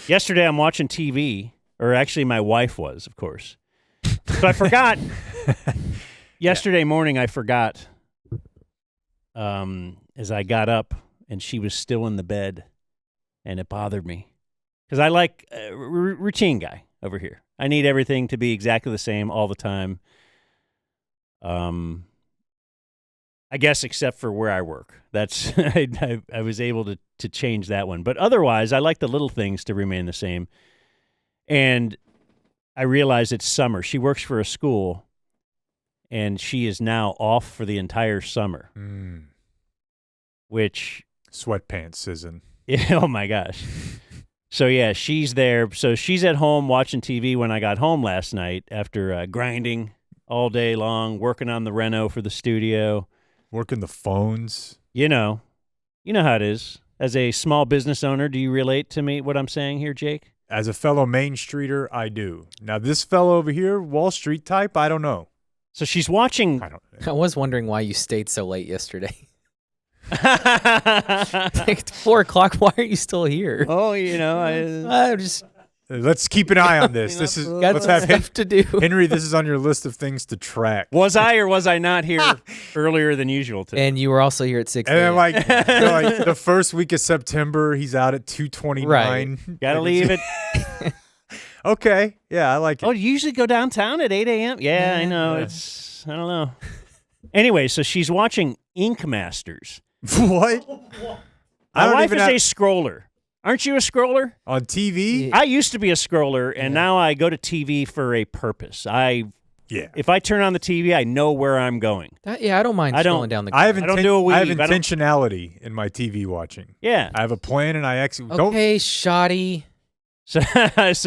Yesterday I'm watching TV, or actually my wife was, of course. So I forgot. Yesterday morning I forgot as I got up and she was still in the bed, and it bothered me. Because I like routine guy over here. I need everything to be exactly the same all the time. I guess except for where I work. That's I was able to change that one. But otherwise, I like the little things to remain the same. And I realize it's summer. She works for a school, and she is now off for the entire summer. Which... Sweatpants season. Yeah, oh, my gosh. So, yeah, she's there. So she's at home watching TV when I got home last night after grinding all day long, working on the reno for the studio. Working the phones. You know how it is. As a small business owner, do you relate to me what I'm saying here, Jake? As a fellow Main Streeter, I do. Now, this fellow over here, Wall Street type, I don't know. So she's watching. I was wondering why you stayed so late yesterday. It's 4 o'clock. Why are you still here? Oh, I just... Let's keep an eye on this. This is let's have stuff to do. Henry, this is on your list of things to track. Was I or was I not here earlier than usual today? And you were also here at 6 And then like the first week of September, he's out at 2:29. Right. Gotta leave it. Okay. Yeah, I like it. Oh, you usually go downtown at 8 a.m.? Yeah, I know. Yeah. I don't know. Anyway, so she's watching Ink Masters. What? My wife is a scroller. Aren't you a scroller? On TV? I used to be a scroller, and now I go to TV for a purpose. If I turn on the TV, I know where I'm going. I don't mind scrolling down the. I don't do a weave. I have intentionality in my TV watching. Yeah. I have a plan, and I execute. Okay, shoddy. So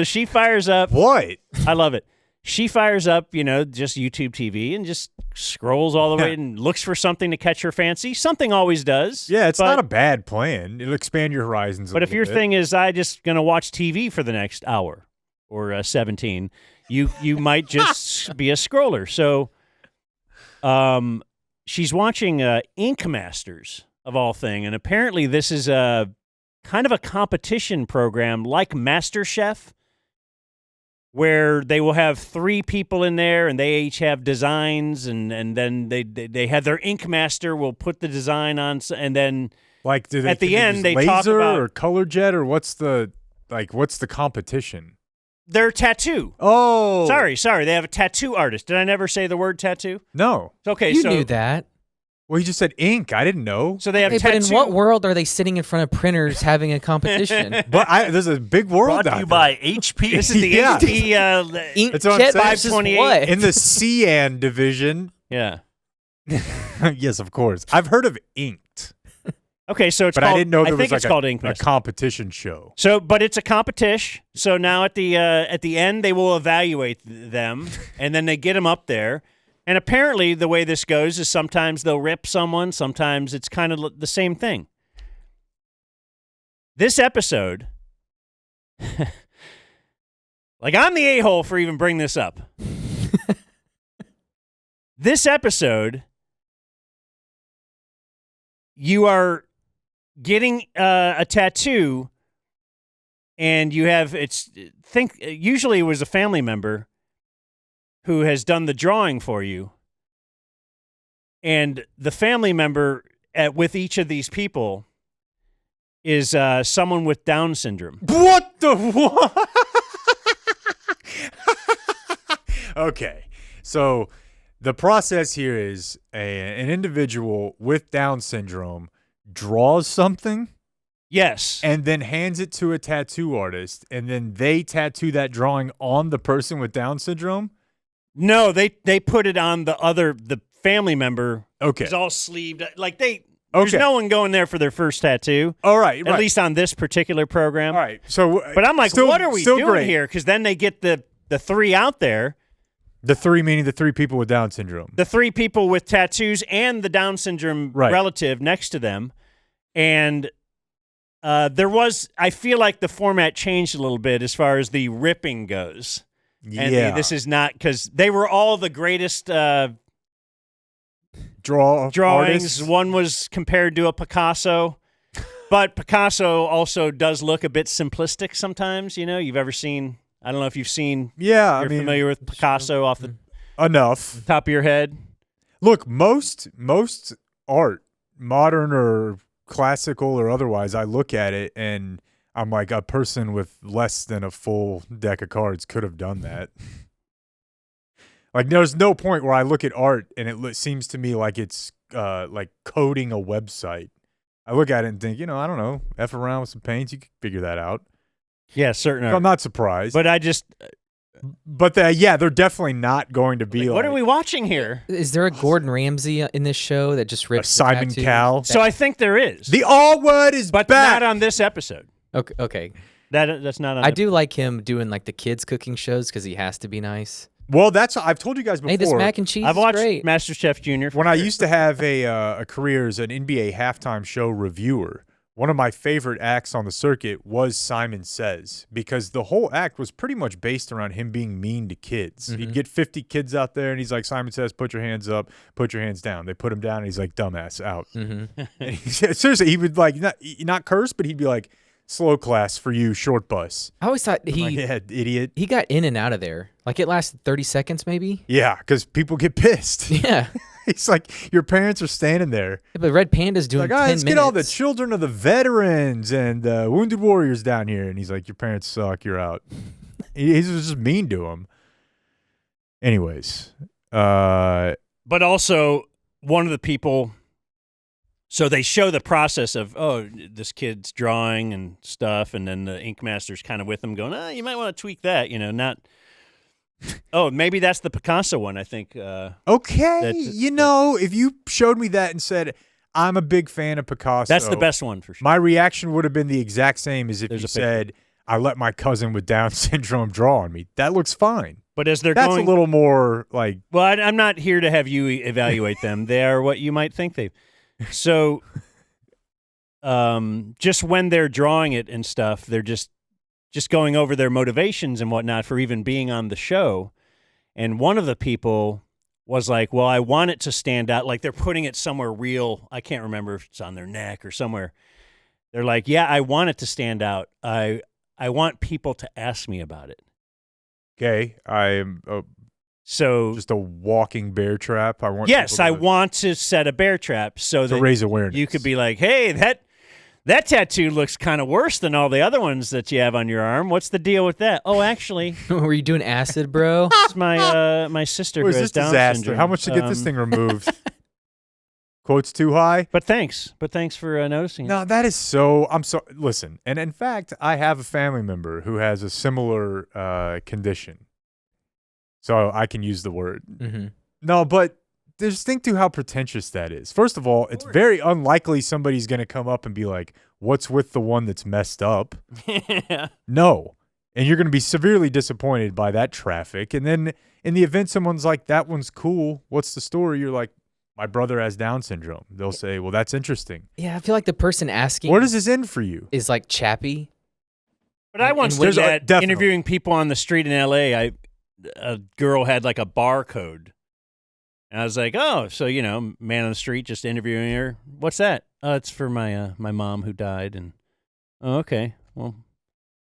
she fires up. What? I love it. She fires up, just YouTube TV and just scrolls all the way and looks for something to catch her fancy. Something always does. Yeah, it's not a bad plan. It'll expand your horizons a little bit. But if your thing is, I just going to watch TV for the next hour or 17, you might just be a scroller. So she's watching Ink Masters, of all things. And apparently this is kind of a competition program like MasterChef, where they will have 3 people in there, and they each have designs, and then they have their ink master will put the design on, and then at the end they talk about or color jet, or what's the competition? Their tattoo. Oh, sorry, they have a tattoo artist. Did I never say the word tattoo? No. Okay, you knew that. Well, you just said ink. I didn't know. So they have But in what world are they sitting in front of printers having a competition? But there's a big world Brought out to you there. by HP. This is the HP Inkjet 528 in the Cyan division. Yeah. Yes, of course. I've heard of Inked. Okay, so I didn't know there was it's called Ink a Master. competition show. So, but it's a competition. So now at the end, they will evaluate them, and then they get them up there. And apparently, the way this goes is sometimes they'll rip someone. Sometimes it's kind of the same thing. This episode, like I'm the a-hole for even bringing this up. This episode, you are getting a tattoo, and you have usually it was a family member who has done the drawing for you, and the family member with each of these people is someone with Down syndrome. What the what? Okay, so the process here is an individual with Down syndrome draws something. Yes. And then hands it to a tattoo artist, and then they tattoo that drawing on the person with Down syndrome? No, they put it on the family member. Okay. Who's all sleeved. Like there's no one going there for their first tattoo. All right. At least on this particular program. All right. So, but I'm like, what are we doing here? Because then they get the 3 out there. The 3 meaning the 3 people with Down syndrome. The 3 people with tattoos and the Down syndrome relative next to them. And I feel like the format changed a little bit as far as the ripping goes. And this is not, because they were all the greatest drawings. Artists. One was compared to a Picasso. But Picasso also does look a bit simplistic sometimes. You've ever seen? I don't know if you've seen. Yeah, You're familiar with Picasso off the enough. top of your head. Look, most art, modern or classical or otherwise, I look at it and I'm like, a person with less than a full deck of cards could have done that. Like, there's no point where I look at art and it seems to me like it's like coding a website. I look at it and think, I don't know, F around with some paints, you can figure that out. Yeah, certain. So I'm not surprised. But I just. But they're definitely not going to be like. What are we watching here? Is there a Gordon Ramsay in this show that just rips Simon tattoos? Cowell? So I think there is. The all word is but back. not on this episode. Okay. That's not on. I do like him doing like the kids cooking shows because he has to be nice. Well, I've told you guys before. Hey, this mac and cheese I've is watched great. MasterChef Junior. When I used to have a career as an NBA halftime show reviewer, one of my favorite acts on the circuit was Simon Says, because the whole act was pretty much based around him being mean to kids. Mm-hmm. He'd get 50 kids out there, and he's like, Simon Says, put your hands up, put your hands down. They put him down, and he's like, dumbass, out. Mm-hmm. And seriously, he would like not curse, but he'd be like, slow class for you, short bus. I always thought I'm like, yeah, idiot. he got in and out of there. Like it lasted 30 seconds maybe. Yeah, because people get pissed. Yeah. He's like, your parents are standing there. Yeah, but Red Panda's doing Like, 10 let's minutes. get all the children of the veterans and wounded warriors down here. And he's like, your parents suck. You're out. He was just mean to him. Anyways. But also, one of the people, so they show the process of, this kid's drawing and stuff, and then the ink master's kind of with them going, you might want to tweak that, not... maybe that's the Picasso one, I think. Okay. If you showed me that and said, I'm a big fan of Picasso. That's the best one for sure. My reaction would have been the exact same as if There's you a picture. said, I let my cousin with Down syndrome draw on me. That looks fine. But as they're That's going... a little more like... Well, I'm not here to have you evaluate them. They are what you might think they... So, just when they're drawing it and stuff, they're just going over their motivations and whatnot for even being on the show. And one of the people was like, well, I want it to stand out. Like they're putting it somewhere real. I can't remember if it's on their neck or somewhere. They're like, yeah, I want it to stand out. I want people to ask me about it. Okay, I am So just a walking bear trap. I want want to set a bear trap so to that raise awareness. you could be like, hey, that tattoo looks kind of worse than all the other ones that you have on your arm. What's the deal with that? Oh, actually, Were you doing acid, bro? it's my sister who What is has this Down disaster? syndrome. How much to get this thing removed? Quotes too high? But thanks for noticing. No, that is listen, and in fact, I have a family member who has a similar condition. So I can use the word. Mm-hmm. No, but just think through how pretentious that is. First of all, it's very unlikely somebody's going to come up and be like, what's with the one that's messed up? Yeah. No. And you're going to be severely disappointed by that traffic. And then in the event someone's like, that one's cool, what's the story? You're like, my brother has Down syndrome. They'll say, well, that's interesting. Yeah, I feel like the person asking Where does this end for you? is like Chappie. But I once And did that definitely. interviewing people on the street in L.A. A girl had like a barcode. And I was like, oh, so, man on the street just interviewing her. What's that? Oh, it's for my mom who died. And okay, well.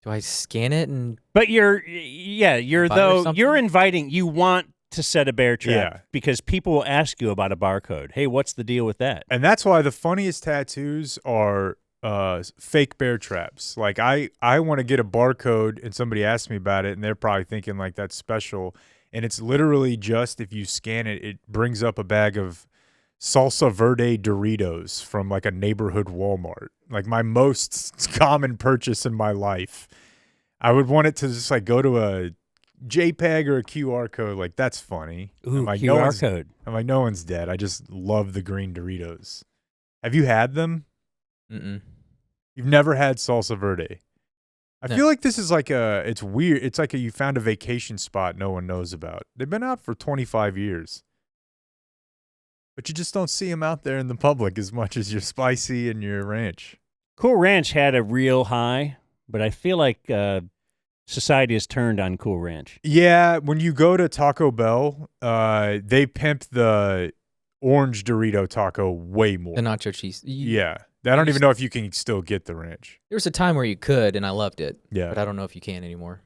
Do I scan it and But you're Buy her something? you're inviting, you want to set a bear trap Yeah. because people will ask you about a barcode. Hey, what's the deal with that? And that's why the funniest tattoos are fake bear traps. Like I want to get a barcode and somebody asks me about it and they're probably thinking like that's special. And it's literally just if you scan it, it brings up a bag of salsa verde Doritos from like a neighborhood Walmart. Like my most common purchase in my life. I would want it to just like go to a JPEG or a QR code. Like that's funny. Ooh, I'm like, QR code. I'm like, no one's dead. I just love the green Doritos. Have you had them? mm-mm. You've never had salsa verde. I No. feel like this is like it's weird. It's like you found a vacation spot no one knows about. They've been out for 25 years. But you just don't see them out there in the public as much as your spicy and your ranch. Cool Ranch had a real high, but I feel like society has turned on Cool Ranch. Yeah, when you go to Taco Bell, they pimp the orange Dorito taco way more. The nacho cheese. Yeah. I don't even know if you can still get the ranch. There was a time where you could, and I loved it. Yeah. But I don't know if you can anymore.